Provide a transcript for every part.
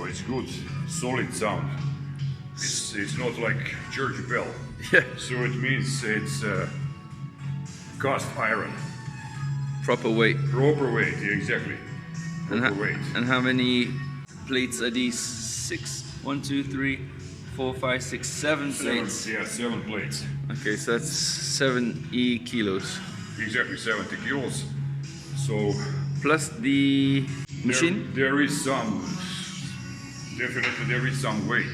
it's good, solid sound. It's not like church bell. Yeah. So it means it's cast iron. Proper weight. Proper weight, yeah, exactly. Proper weight. And how many plates are these? 6? 1, 2, 3, 4, 5, 6, 7 plates. Yeah, 7 plates. Okay, so that's 70 kilos. Exactly, 70 kilos. So plus the machine? There is definitely some weight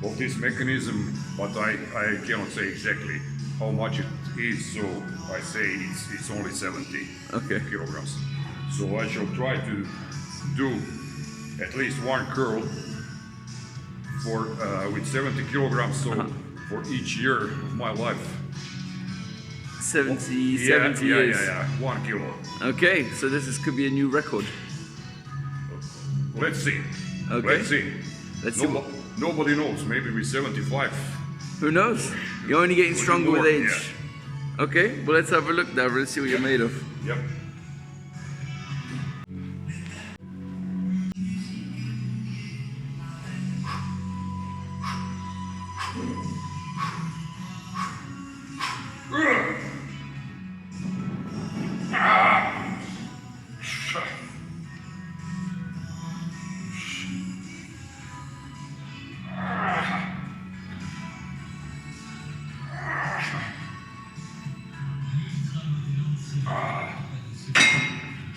of this mechanism, but I cannot say exactly how much it is, so I say it's only 70 kilograms. So I shall try to do at least one curl for with 70 kilograms, so for each year of my life. 70 years. Yeah, 1 kilo. Okay, so could be a new record. Let's see. Okay. Let's see. Nobody knows. Maybe with 75. Who knows? You're only getting stronger with age. Yeah. Okay, well let's have a look, Davorin. Let's see what you're made of. Yep.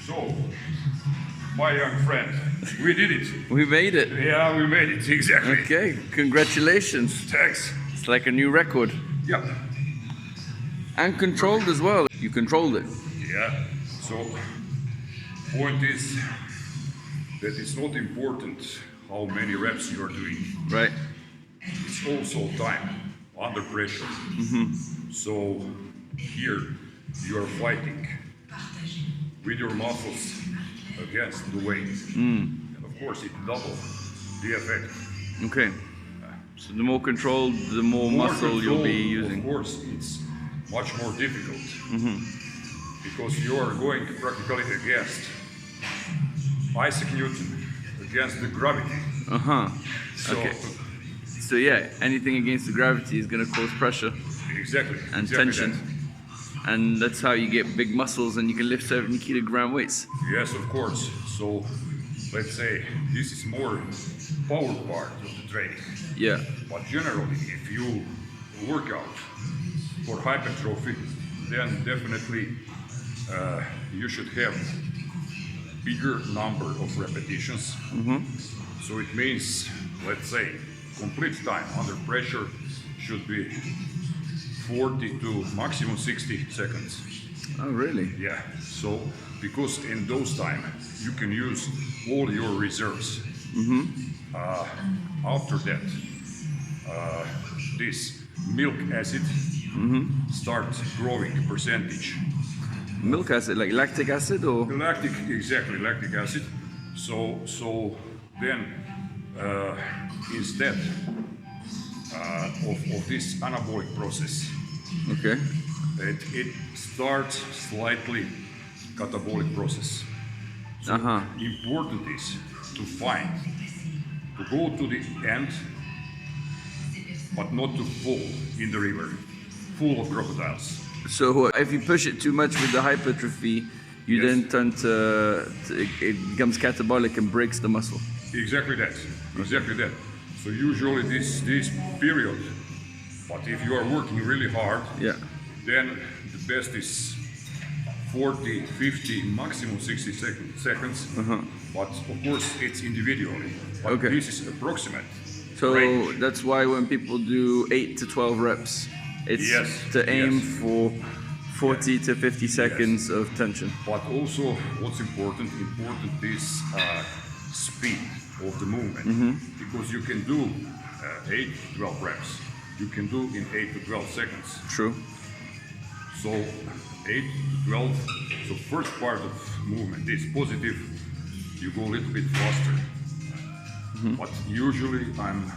So, my young friend, we did it. We made it. Yeah, we made it, exactly. Okay, congratulations. Thanks. It's like a new record. Yep. And controlled as well. You controlled it. Yeah. So, point is that it's not important how many reps you are doing. Right. It's also time under pressure. So here you are fighting with your muscles against the weight. And of course it doubles the effect. Okay. So the more controlled, the more muscle you'll be using. Of course it's much more difficult. Because you are going practically against Isaac Newton, against the gravity. Okay. So yeah, anything against the gravity is going to cause pressure. Exactly. And tension. And that's how you get big muscles and you can lift 70 kilogram weights. Yes, of course. So let's say this is more power part of the training. Yeah. But generally, if you work out for hypertrophy, then definitely you should have bigger number of repetitions. So it means, let's say, complete time under pressure should be 40 to maximum 60 seconds. Oh, really? Yeah. So, because in those time you can use all your reserves. After that, this milk acid starts growing percentage. Milk acid, like lactic acid, or? Lactic, exactly, lactic acid. So then instead of this anabolic process, okay, it starts slightly catabolic process. So important is to go to the end, but not to fall in the river full of crocodiles. So if you push it too much with the hypertrophy, you then turn it becomes catabolic and breaks the muscle. Exactly that. Exactly that. So usually this period, but if you are working really hard, then the best is 40, 50, maximum 60 seconds. But of course it's individually. But this is approximate. So range. that's why when people do 8 to 12 reps, it's to aim for 40 to 50 seconds of tension. But also what's important is speed of the movement. Because you can do 8 to 12 reps. You can do in 8 to 12 seconds. True. So 8 to 12, so first part of movement is positive, you go a little bit faster. But usually I'm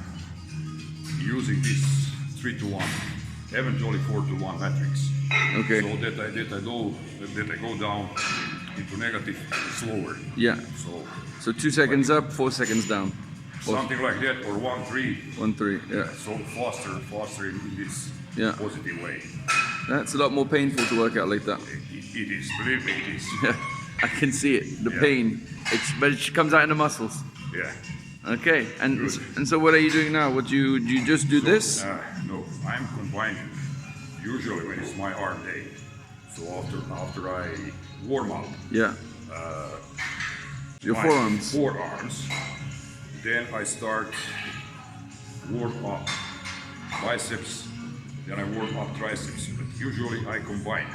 using this 3 to 1, eventually 4 to 1 matrix. Okay. So that I go down into negative slower. Yeah. So 2 seconds up, 4 seconds down. something like that, or 1-3. 1-3, yeah. So faster in this positive way. That's a lot more painful to work out like that. It is, believe me, it is. Yeah, I can see it, the pain. But it comes out in the muscles. Yeah. Okay, and so what are you doing now? Do you just do this? No, I'm combining. Usually when it's my arm day, so after I warm up. Yeah. Your forearms. Forearms. Then I start warm up biceps. Then I warm up triceps. But usually I combine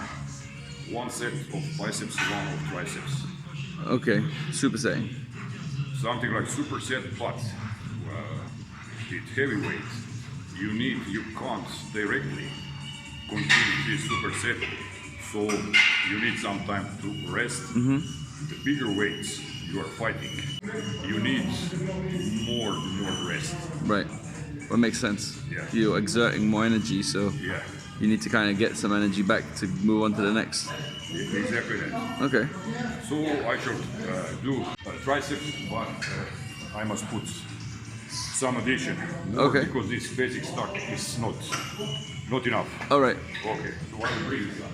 1 set of biceps, 1 of triceps. Okay, supersetting. Something like superset, but with heavy weight, you can't directly continue this superset, so you need some time to rest. The bigger weights you are fighting, you need more rest. Right, that makes sense. Yeah. You're exerting more energy, so you need to kind of get some energy back to move on to the next. Exactly that. Okay. So I should do triceps, but I must put some addition more because this basic stuff is not enough. All right. Okay. So I will bring this up.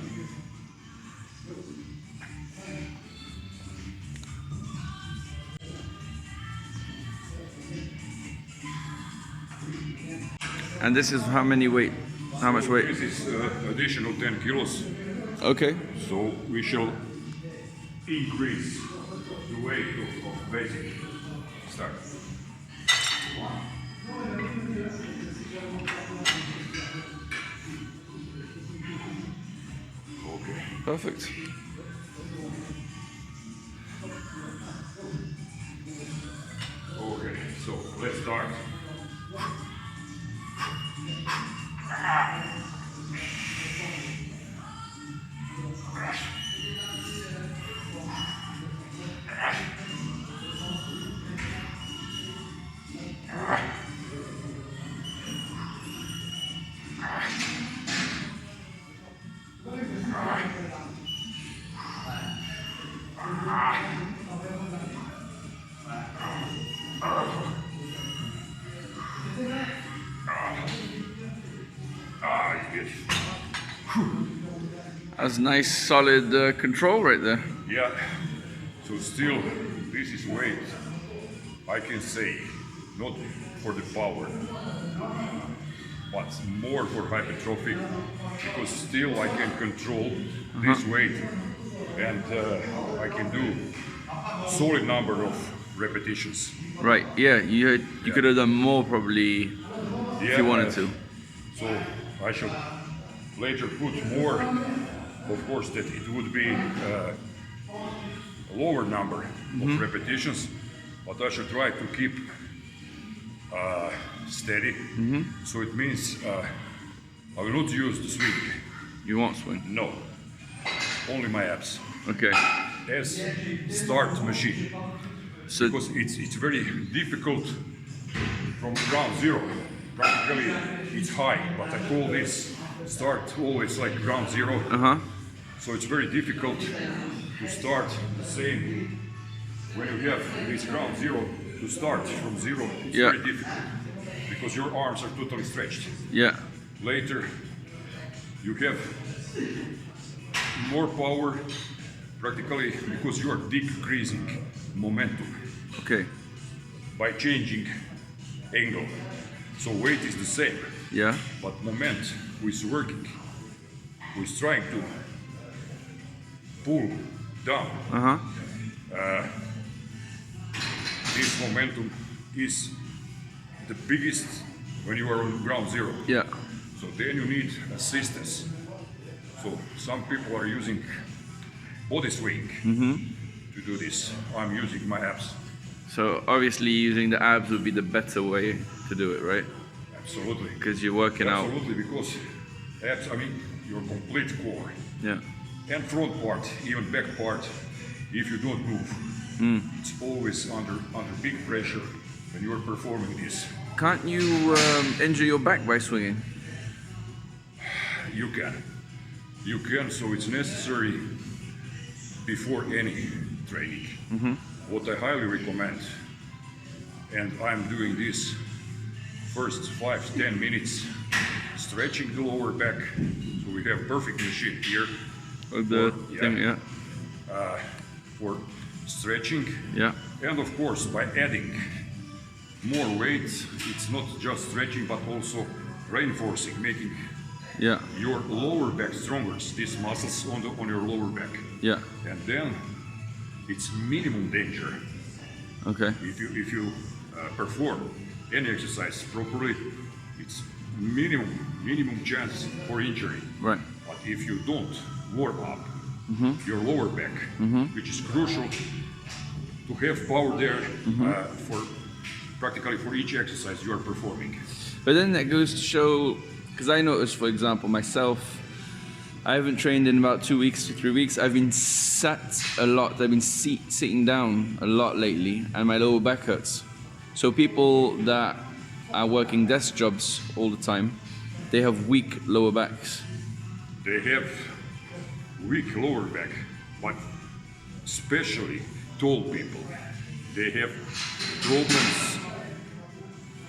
And this is how much weight? This is additional 10 kilos. Okay. So we shall increase the weight of basic start. Okay. Perfect. Okay, so let's start. That's nice, solid control right there. Yeah. So still, this is weight. I can say, not for the power, but more for hypertrophy, because still I can control this weight, and I can do solid number of repetitions. Right. Yeah. You could have done more probably if you wanted to. So I should later put more. Of course, that it would be a lower number of repetitions, but I should try to keep steady. So it means I will not use the swing. You won't swing? No, only my abs. Okay. As start machine. So because it's very difficult from ground zero. Practically it's high, but I call this start always like ground zero. So it's very difficult to start the same when you have this ground zero. To start from zero, it's very difficult because your arms are totally stretched. Yeah. Later, you have more power practically because you are decreasing momentum. Okay. By changing angle. So weight is the same. Yeah. But moment who is working, who is trying to pull down. This momentum is the biggest when you are on ground zero. Yeah. So then you need assistance. So some people are using body swing to do this. I'm using my abs. So obviously using the abs would be the better way to do it, right? Absolutely. Because you're working out. Absolutely, because abs, I mean, your complete core. Yeah. And front part, even back part, if you don't move, it's always under big pressure when you are performing this. Can't you injure your back by swinging? You can. You can, so it's necessary before any training. What I highly recommend, and I'm doing this first 5-10 minutes, stretching the lower back. So we have perfect machine here. The thing, yeah. For stretching. Yeah. And of course, by adding more weight, it's not just stretching, but also reinforcing, making your lower back stronger. These muscles on your lower back. Yeah. And then it's minimum danger. Okay. If you perform any exercise properly, it's minimum chance for injury. Right. But if you don't warm up your lower back, which is crucial to have power there for practically for each exercise you are performing. But then that goes to show, because I noticed, for example, myself, I haven't trained in about 2 weeks to 3 weeks. I've been sat a lot. I've been sitting down a lot lately, and my lower back hurts. So people that are working desk jobs all the time, they have weak lower backs. They have weak lower back, but especially tall people, they have problems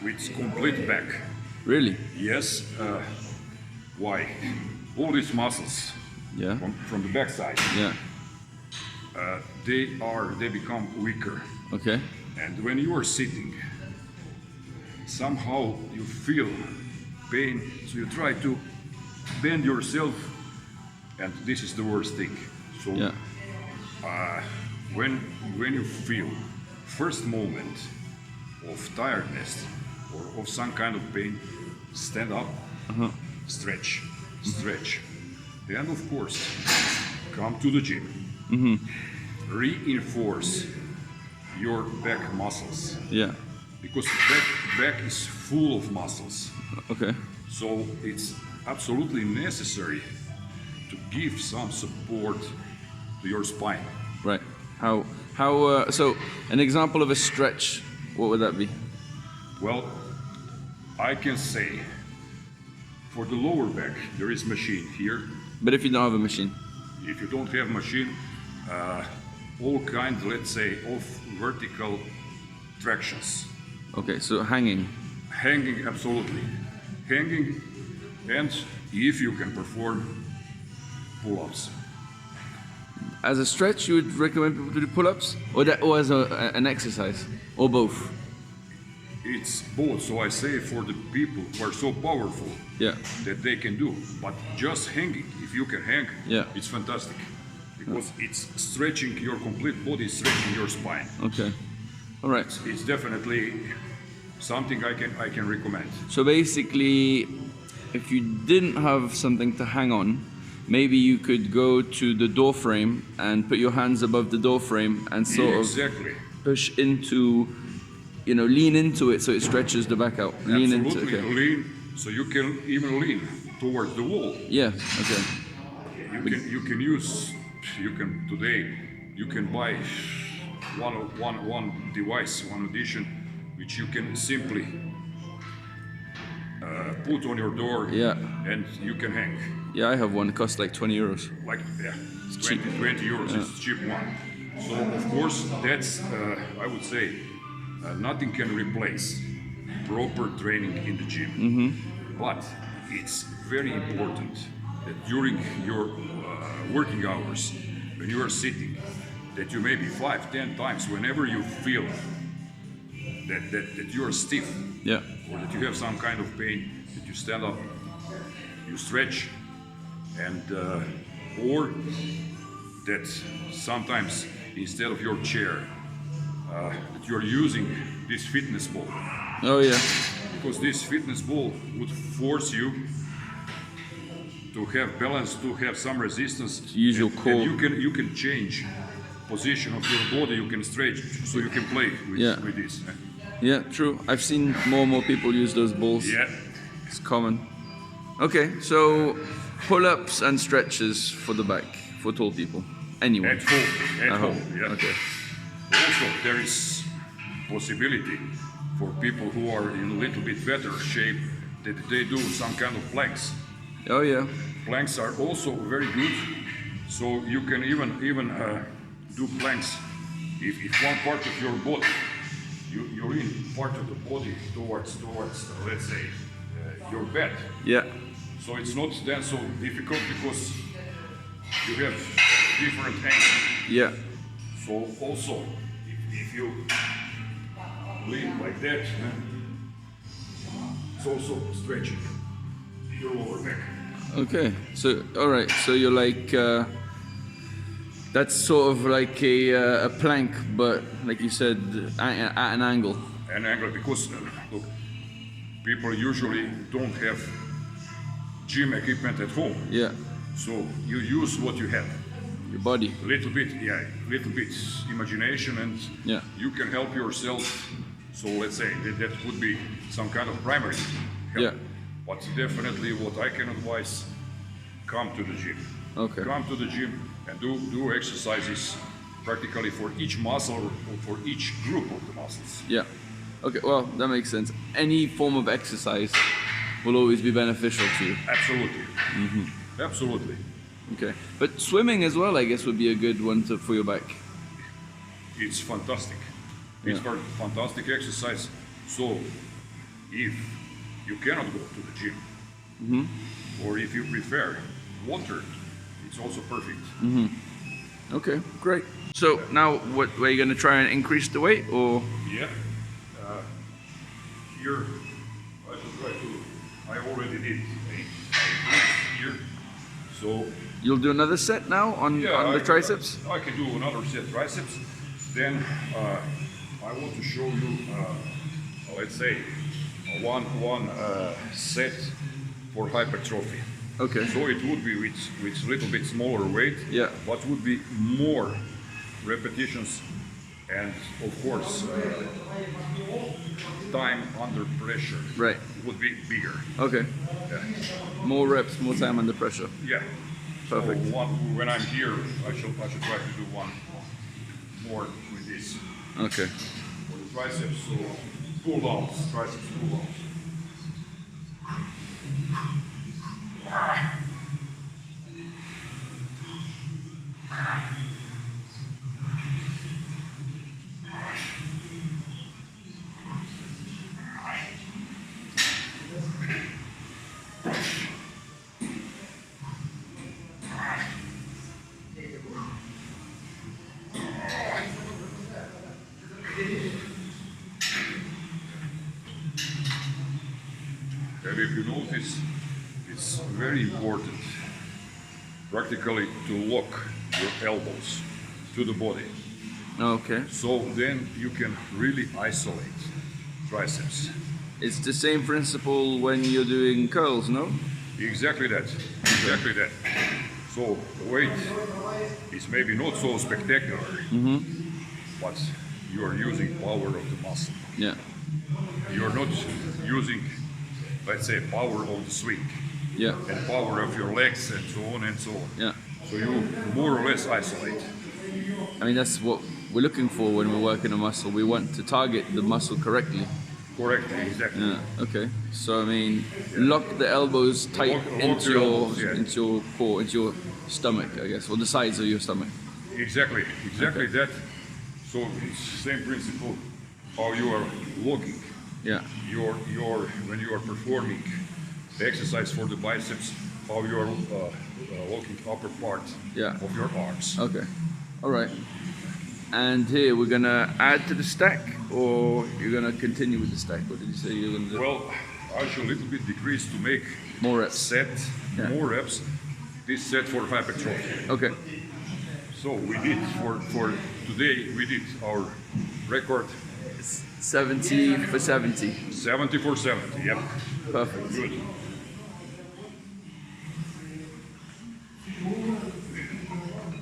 with complete back. Really? Yes. Why? All these muscles from the back side, they become weaker. Okay. And when you are sitting, somehow you feel pain, so you try to bend yourself, and this is the worst thing. So when you feel first moment of tiredness or of some kind of pain, stand up, stretch, and of course come to the gym, reinforce your back muscles. Yeah. Because back is full of muscles. Okay. So it's absolutely necessary to give some support to your spine. Right. How so an example of a stretch, what would that be? Well, I can say for the lower back there is machine here. But if you don't have a machine? If you don't have machine, all kinds, let's say, of vertical tractions. Okay, so hanging. Hanging, absolutely. Hanging, and if you can perform pull-ups. As a stretch, you would recommend people to do pull-ups, or as an exercise, or both? It's both. So I say for the people who are so powerful that they can do, but just hanging, if you can hang, it's fantastic, because it's stretching your complete body, stretching your spine. Okay, all right. It's definitely something I can recommend. So basically, if you didn't have something to hang on, maybe you could go to the door frame and put your hands above the door frame and sort of push into, lean into it so it stretches the back out. Lean into it. Okay. Lean, so you can even lean towards the wall. Yeah. Okay. Today you can buy one device, one addition, which you can simply put on your door, and you can hang. Yeah, I have one. It costs like 20 euros. Like, it's 20 euros. Yeah. It's a cheap one. So of course that's I would say nothing can replace proper training in the gym. But it's very important that during your working hours, when you are sitting, that you maybe 5-10 times, whenever you feel that you are stiff, or that you have some kind of pain, that you stand up, you stretch, and or that sometimes instead of your chair, that you are using this fitness ball. Oh yeah. Because this fitness ball would force you to have balance, to have some resistance. Use your core. And you can change position of your body. You can stretch, so you can play with this. Yeah, true. I've seen more and more people use those balls. Yeah, it's common. Okay, so pull-ups and stretches for the back for tall people. Anyone. At home. Yeah. Okay. Also, there is possibility for people who are in a little bit better shape that they do some kind of planks. Oh yeah. Planks are also very good. So you can even do planks if one part of your body you lean part of the body towards let's say, your bed. Yeah. So it's not then so difficult because you have different angles. Yeah. So also, if you lean like that, it's also stretching your lower back. Okay. So all right. So you're like that's sort of like a plank, but like you said, at an angle. An angle, because look, people usually don't have gym equipment at home. Yeah. So you use what you have. Your body. Little bit imagination, and Yeah. you can help yourself. So let's say that would be some kind of primary help. Yeah. But definitely what I can advise, come to the gym. Okay. Come to the gym and do exercises practically for each muscle or for each group of the muscles. Yeah. Okay. Well, that makes sense. Any form of exercise will always be beneficial to you. Absolutely. Absolutely. Okay. But swimming as well, I guess, would be a good one for your back. It's fantastic. It's Yeah. fantastic exercise. So if you cannot go to the gym, or if you prefer water, it's also perfect. Okay. Great. So now, what were you going to try and increase the weight, or? Yeah. Here, I should try to. I already did here. So You'll do another set now on the triceps? I can do another set triceps. Then I want to show you, let's say, one set for hypertrophy. Okay. So it would be with little bit smaller weight, Yeah. but would be more repetitions, and of course time under pressure Right. would be bigger. Okay. Yeah. More reps, more time under pressure. Yeah. Perfect. So when I'm here, I should try to do one more with this Okay. for the triceps. So pull downs, triceps pull downs. And if you notice, it's very important practically to lock your elbows to the body. Okay. So then you can really isolate triceps. It's the same principle when you're doing curls, no? Exactly that. Exactly that. So the weight is maybe not so spectacular, but you are using power of the muscle. Yeah. You're not using, let's say, power of the swing Yeah. and power of your legs and so on and so on. Yeah. So you more or less isolate. I mean, that's what we're looking for when we're working a muscle. We want to target the muscle correctly. Correctly, exactly. Yeah. Okay. So I mean, lock the elbows tight Lock into your your elbows, yeah. into your core, into your stomach, I guess, or the sides of your stomach. Exactly that. So it's the same principle how you are locking Yeah. your when you are performing the exercise for the biceps, how you are locking upper part Yeah. of your arms. Okay. All right. And here we're gonna add to the stack, or you're gonna continue with the stack. What did you say you're gonna do? Well, I should a little bit decrease to make More reps. set, Yeah. more reps. This set for hypertrophy. Okay. So we did for today we did our record 70 for 70. 70 for 70. Yep. Perfect. Good.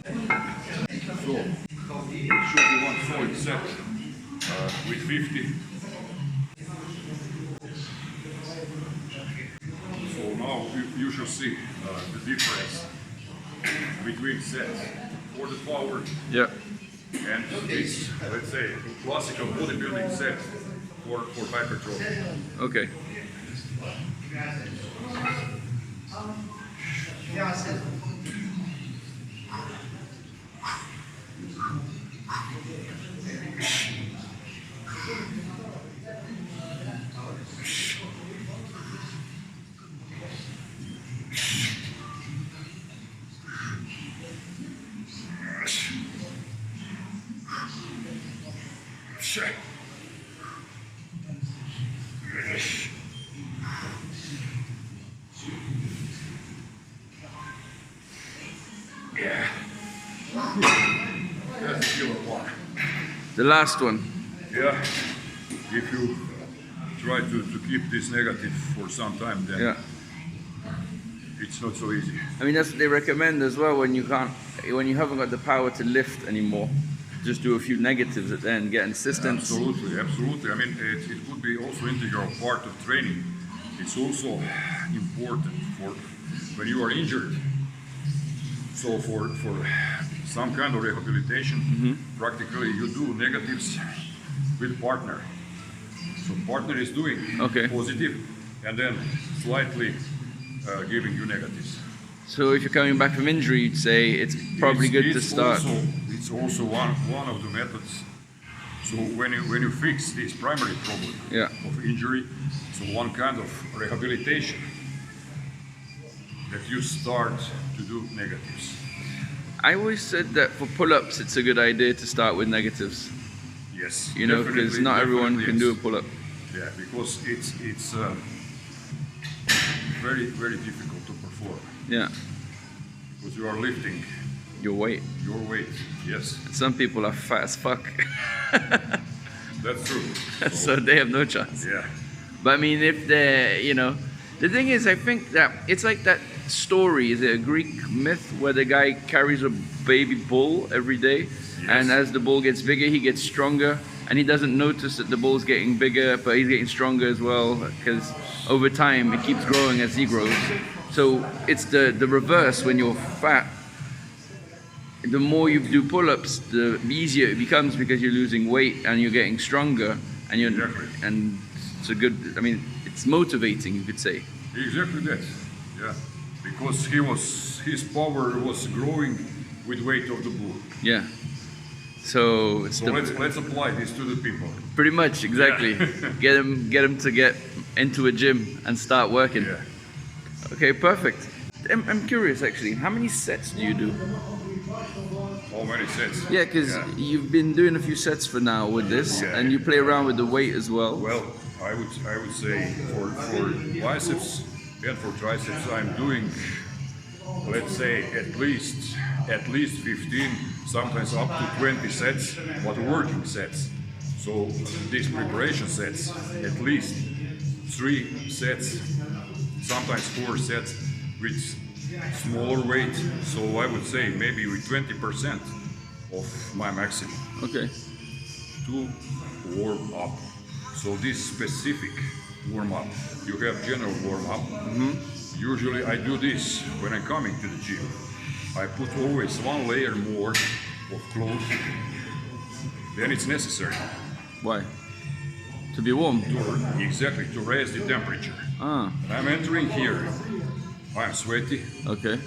So it should be one solid set with 50. So now you should see the difference between sets for the power Yeah. and this, let's say, classical bodybuilding set for hypertrophy. Okay. Yeah. That's killer one. The last one. Yeah. If you try to keep this negative for some time, then Yeah. it's not so easy. I mean, that's what they recommend as well when you haven't got the power to lift anymore. Just do a few negatives at the end, get assistance. Absolutely, absolutely. I mean, it could be also integral part of training. It's also important for when you are injured. So for some kind of rehabilitation, practically you do negatives with partner. So partner is doing positive and then slightly giving you negatives. So if you're coming back from injury, you'd say it's probably good to start. It's also one of the methods. So when you fix this primary problem of injury, so one kind of rehabilitation that you start to do negatives. I always said that for pull-ups, it's a good idea to start with negatives. Yes. You know, because not everyone can do a pull-up. Yeah, because it's very, very difficult to perform. Yeah. Because you are lifting Your weight. your weight. Yes, Some people are fat as fuck. that's true. So they have no chance. Yeah. But I mean, if they're, you know, the thing is, I think that it's like that story, is it a Greek myth where the guy carries a baby bull every day, and as the bull gets bigger, he gets stronger, and he doesn't notice that the bull's getting bigger, but he's getting stronger as well, because over time, it keeps growing as he grows. So it's the reverse when you're fat. The more you do pull-ups, the easier it becomes because you're losing weight and you're getting stronger, and and it's a good. I mean, it's motivating, you could say. Exactly that. Yeah. Because his power was growing with weight of the bull. Yeah. So it's let's apply this to the people. pretty much exactly. Yeah. get them to get into a gym and start working. Yeah. Okay, perfect. I'm curious actually. How many sets do you do? How many sets? Yeah, because you've been doing a few sets for now with this, Yeah. and you play around with the weight as well. Well, I would say for biceps and for triceps, I'm doing, let's say, at least 15, sometimes up to 20 sets, but working sets. So these preparation sets, at least 3 sets, sometimes 4 sets with smaller weight. So I would say maybe with 20% of my maximum Okay. to warm up. So this specific warm up, you have general warm up. Usually I do this when I'm coming to the gym. I put always 1 layer more of clothes than it's necessary. Why? To be warm. Exactly, to raise the temperature. Ah. I'm entering here. I'm sweaty. Okay.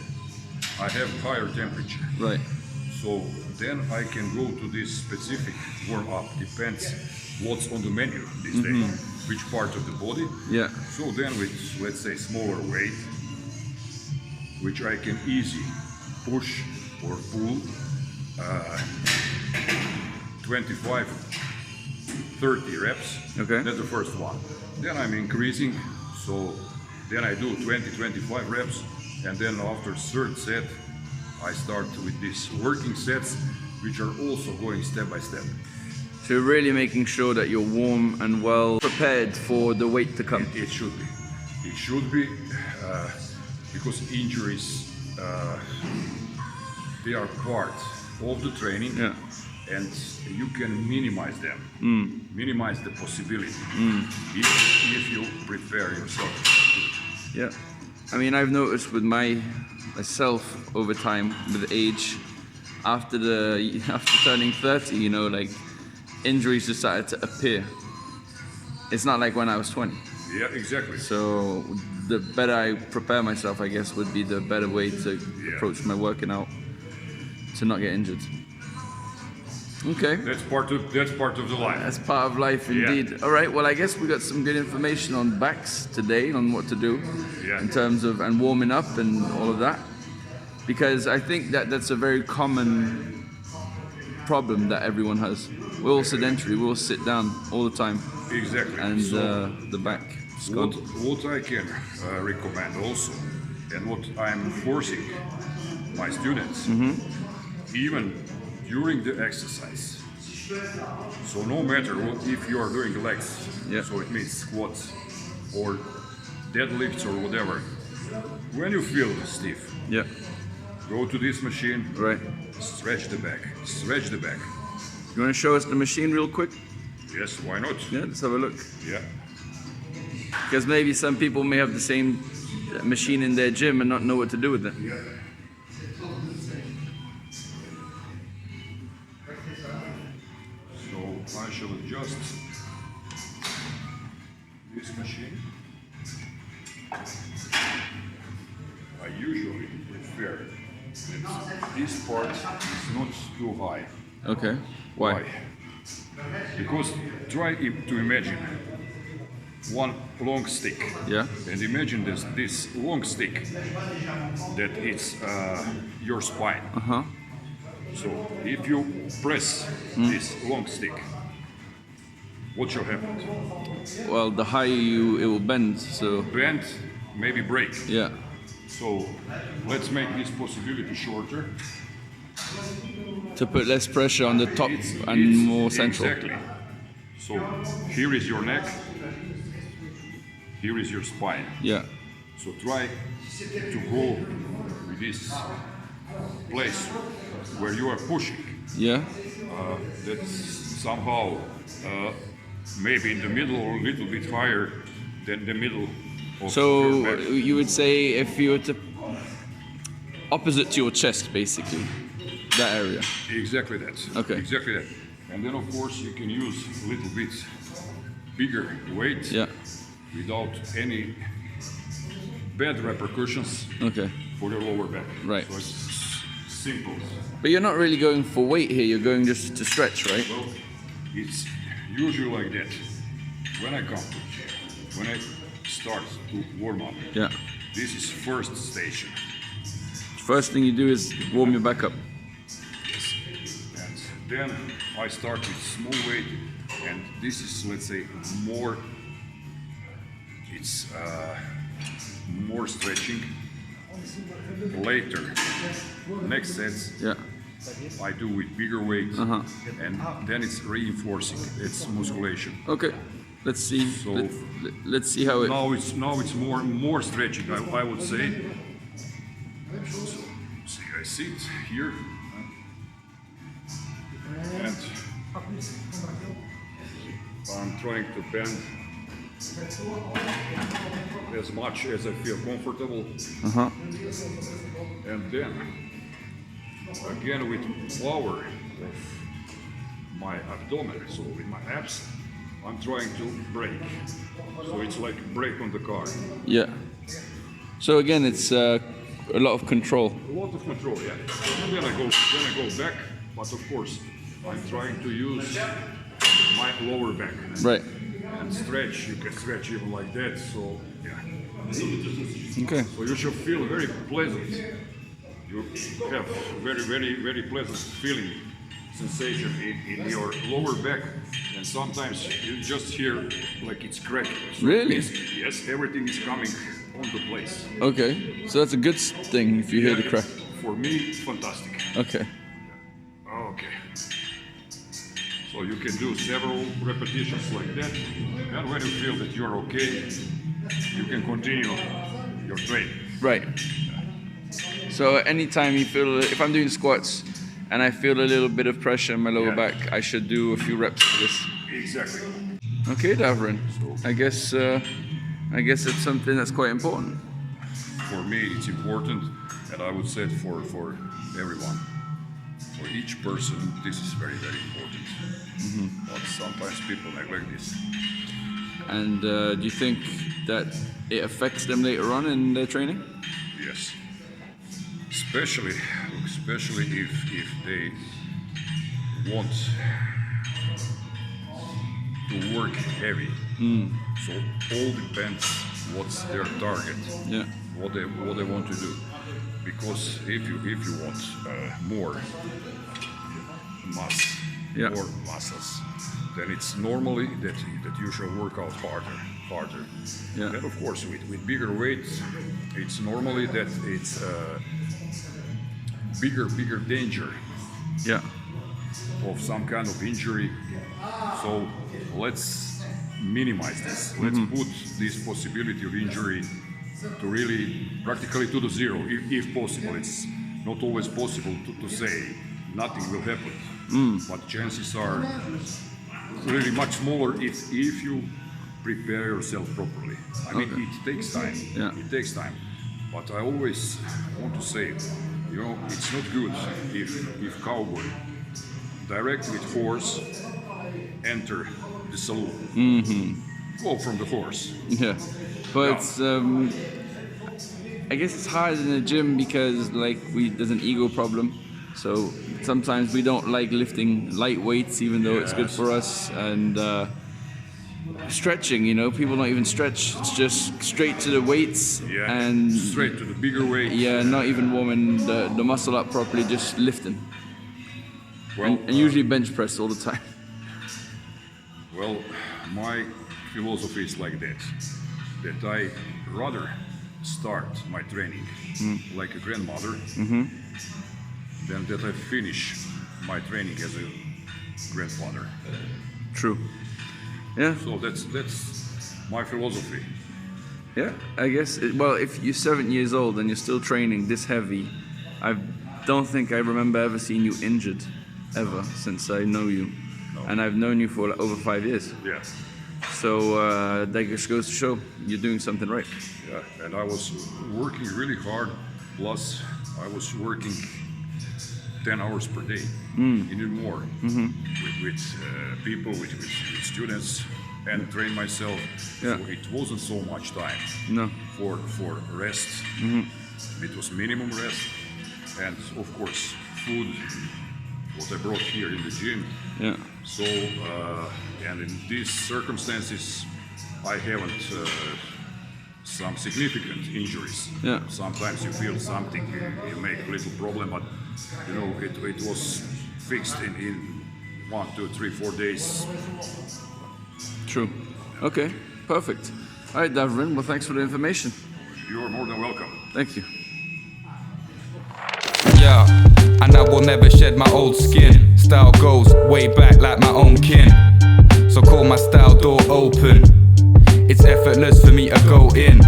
I have higher temperature. Right. So then I can go to this specific warm up. Depends what's on the menu this day, which part of the body. Yeah. So then with, let's say, smaller weight, which I can easy push or pull 25, 30 reps. Okay. That's the first one. Then I'm increasing, so then I do 20, 25 reps, and then after third set, I start with these working sets, which are also going step by step. So you're really making sure that you're warm and well prepared for the weight to come. It should be. It should be, because injuries, they are part of the training, Yeah. and you can minimize them, minimize the possibility if you prepare yourself. Yeah. I mean, I've noticed with myself over time, with age, after turning 30, you know, like injuries just started to appear. It's not like when I was 20. Yeah, exactly. So the better I prepare myself, I guess, would be the better way to approach my working out to not get injured. Okay. That's part of the life. That's part of life indeed. All right, well, I guess we got some good information on backs today, on what to do in terms of, and warming up and all of that. Because I think that that's a very common problem that everyone has. We're all sedentary, we all sit down all the time. Exactly. And so the back is what, gone. what I can recommend also, and what I'm forcing my students, even during the exercise. So no matter what, if you are doing legs, so it means squats or deadlifts or whatever, when you feel stiff, go to this machine, stretch the back, stretch the back. You want to show us the machine real quick? Yes, why not? Yeah, let's have a look. Yeah. Because maybe some people may have the same machine in their gym and not know what to do with it. So I shall adjust this machine. I usually prefer that this part is not too high. Okay. Why? Because try to imagine one long stick. Yeah. And imagine this long stick that it's your spine. So if you press this long stick, what shall happen? Well, the higher it will bend, so... Bend, maybe break. Yeah. So let's make this possibility shorter. To put less pressure on the top and more central. Exactly. So here is your neck, here is your spine. Yeah. So try to go with this place where you are pushing. Yeah. That's somehow maybe in the middle or a little bit higher than the middle of so your back. you would say if you were to opposite to your chest, basically, that area. Exactly that. Okay. Exactly that. And then of course you can use a little bit bigger weight without any bad repercussions for your lower back. Right. So it's simple. But you're not really going for weight here, you're going just to stretch, right? Well, it's usually like that. When I come to, when I start to warm up, this is first station. First thing you do is warm your back up. Yes. And then I start with small weight, and this is, let's say, more, it's more stretching. Later, next sets, I do with bigger weight, and then it's reinforcing, it's musculation. Okay, let's see. So let's see how it. Now it's more stretching, I would say. So, see, I sit here, and I'm trying to bend as much as I feel comfortable. And then, again with power of my abdomen, so with my abs, I'm trying to brake. So it's like brake on the car. Yeah. So again, it's a lot of control. A lot of control, yeah. And then I go back, but of course, I'm trying to use my lower back. Right. And stretch, you can stretch even like that, so yeah. Okay. So you should feel very pleasant. You have very pleasant feeling, sensation in your lower back, and sometimes you just hear like it's cracking. So really? Yes, everything is coming onto place. Okay, so that's a good thing if you hear the crack. For me, fantastic. Okay. Okay. So you can do several repetitions like that, and when you feel that you're okay, you can continue your training. Right. So anytime you feel, if I'm doing squats and I feel a little bit of pressure in my lower back, I should do a few reps of this. Exactly. Okay, Davorin. I guess it's something that's quite important. For me, it's important, and I would say for everyone. For each person, this is very important. But sometimes people neglect this. And do you think that it affects them later on in their training? Yes. Especially if they want to work heavy. So all depends what's their target, Yeah. what they want to do. Because if you want more mass, Yeah. more muscles, then it's normally that you should work out harder. Yeah. Then of course with bigger weights, it's normally that it's bigger danger Yeah. of some kind of injury. So let's minimize this. Let's put this possibility of injury to really practically to the zero, if possible. It's not always possible to say nothing will happen, but chances are really much smaller if you prepare yourself properly. I mean, it takes time. Yeah. It takes time. But I always want to say, it's not good if cowboy direct with horse enter the saloon. Go from the horse. Yeah, but Yeah. it's I guess it's hard in the gym because there's an ego problem. So sometimes we don't like lifting light weights, even though it's good Yes. for us. And stretching, people don't even stretch. It's just straight to the weights and straight to the bigger weight. yeah, not even warming the muscle up properly, just lifting. Well, And usually bench press all the time. well, my philosophy is like that I rather start my training like a grandmother than that I finish my training as a grandfather. True. Yeah. So that's my philosophy. Yeah, I guess. If you're 7 years old and you're still training this heavy, I don't think I remember ever seeing you injured, ever, since I know you. No. And I've known you for over 5 years. Yes. So that just goes to show you're doing something right. Yeah, and I was working really hard. Plus, I was working 10 hours per day, even more, with people, with students, and train myself. Yeah. So it wasn't so much time No. for rest. It was minimum rest, and of course food, what I brought here in the gym. Yeah. So and in these circumstances, I haven't some significant injuries. Yeah. Sometimes you feel something, you make a little problem, but it was fixed in 1, 2, 3, 4 days. True. Okay. Perfect. All right, Davorin. Well, thanks for the information. You are more than welcome. Thank you. Yeah, and I will never shed my old skin. Style goes way back like my own kin. So call my style door open. It's effortless for me to go in.